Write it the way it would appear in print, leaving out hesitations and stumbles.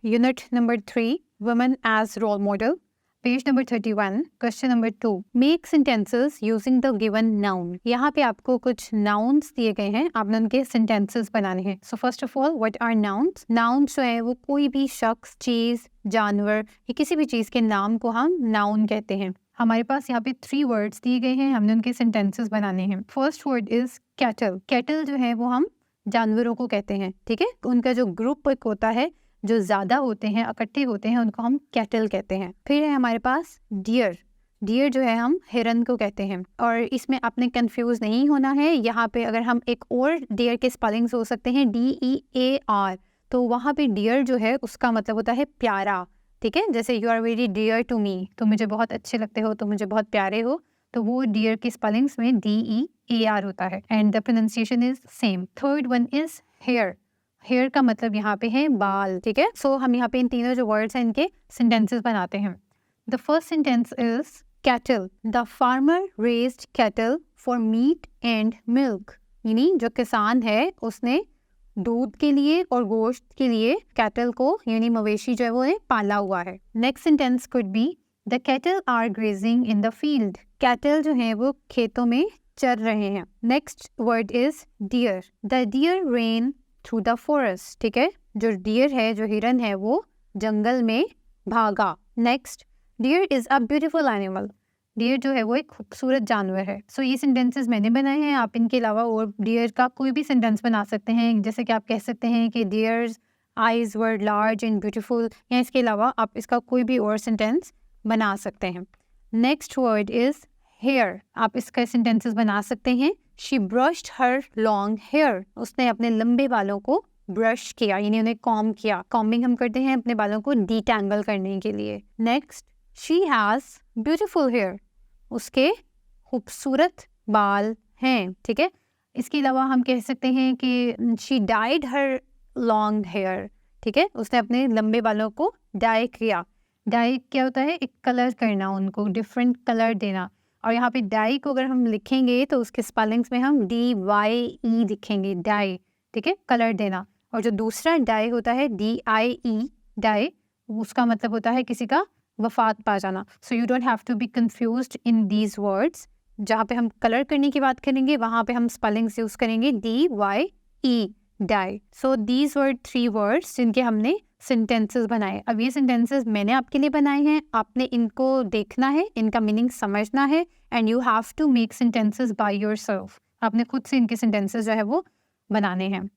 Unit number 3 women as role model, page number 31, question number 2, make sentences using the given noun. यहाँ पे आपको कुछ nouns दिए गए हैं, आपने उनके सेंटेंसेस बनाने हैं। So first of all, what are nouns? Nouns जो है वो कोई भी शख्स, चीज, जानवर या किसी भी चीज के नाम को हम नाउन कहते हैं। हमारे पास यहाँ पे 3 वर्ड्स दिए गए हैं, हमने उनके सेंटेंसेस बनाने हैं। First word is cattle. Cattle जो है वो हम जानवरों को कहते हैं, ठीक है। उनका जो ग्रुप एक होता है, जो ज्यादा होते हैं, इकट्ठे होते हैं, उनको हम कैटल कहते हैं। फिर है हमारे पास डियर। डियर जो है हम हिरन को कहते हैं। और इसमें आपने कंफ्यूज नहीं होना है, यहाँ पे अगर हम एक और डियर के स्पेलिंग्स हो सकते हैं DEAR, तो वहाँ पे डियर जो है उसका मतलब होता है प्यारा, ठीक है। जैसे you are very dear to me, तो मुझे बहुत अच्छे लगते हो, तो मुझे बहुत प्यारे हो, तो वो डियर के स्पेलिंग्स में DEAR होता है and the pronunciation is same. Third one is hair. Hair का मतलब यहाँ पे है बाल, ठीक है। सो हम यहाँ पे इन तीनों जो वर्ड्स हैं इनके सेंटेंसेस बनाते हैं। The first sentence is cattle. The farmer raised cattle for meet and milk, यानी जो किसान है उसने दूध के लिए और गोश्त के लिए कैटल को, यानी मवेशी जो है वो पाला हुआ है। Next sentence could be the cattle are grazing in the field. Cattle जो है वो खेतों में चर रहे हैं। Next word is deer. The deer ran through the forest, ठीक है। जो डियर है, जो हिरन है, वो जंगल में भागा। Next, deer is a beautiful animal. Deer जो है वो एक खूबसूरत जानवर है। सो ये सेंटेंसेस मैंने बनाए हैं, आप इनके अलावा और डियर का कोई भी सेंटेंस बना सकते हैं। जैसे कि आप कह सकते हैं कि dears eyes were large and beautiful, या इसके अलावा आप इसका कोई भी और सेंटेंस बना सकते हैं। Next word is hair. आप इसका सेंटेंसेस बना सकते हैं। She brushed her long hair. उसने अपने लंबे बालों को ब्रश किया, यानी उन्हें कॉम किया। कॉम्बिंग हम करते हैं अपने बालों को डिटैंगल करने के लिए। Next, she has beautiful hair. उसके खूबसूरत बाल हैं, ठीक है। इसके अलावा हम कह सकते हैं कि she dyed her long hair, ठीक है। उसने अपने लंबे बालों को डाई किया। डाई क्या होता है? एक कलर करना, उनको डिफरेंट कलर देना। और यहाँ पे डाई को अगर हम लिखेंगे तो उसके स्पेलिंग्स में हम DYE लिखेंगे, डाई, ठीक है, कलर देना। और जो दूसरा डाई होता है DIE, डाई, उसका मतलब होता है किसी का वफात पा जाना। So you don't have to be confused in these words. जहाँ पे हम कलर करने की बात करेंगे वहाँ पे हम स्पेलिंग्स यूज करेंगे DYE, dye. So these word 3 words जिनके हमने सेंटेंसेस बनाए। अब ये सेंटेंसेस मैंने आपके लिए बनाए हैं, आपने इनको देखना है, इनका मीनिंग समझना है and you have to make sentences by yourself. आपने खुद से इनके सेंटेंसेस जो है वो बनाने हैं।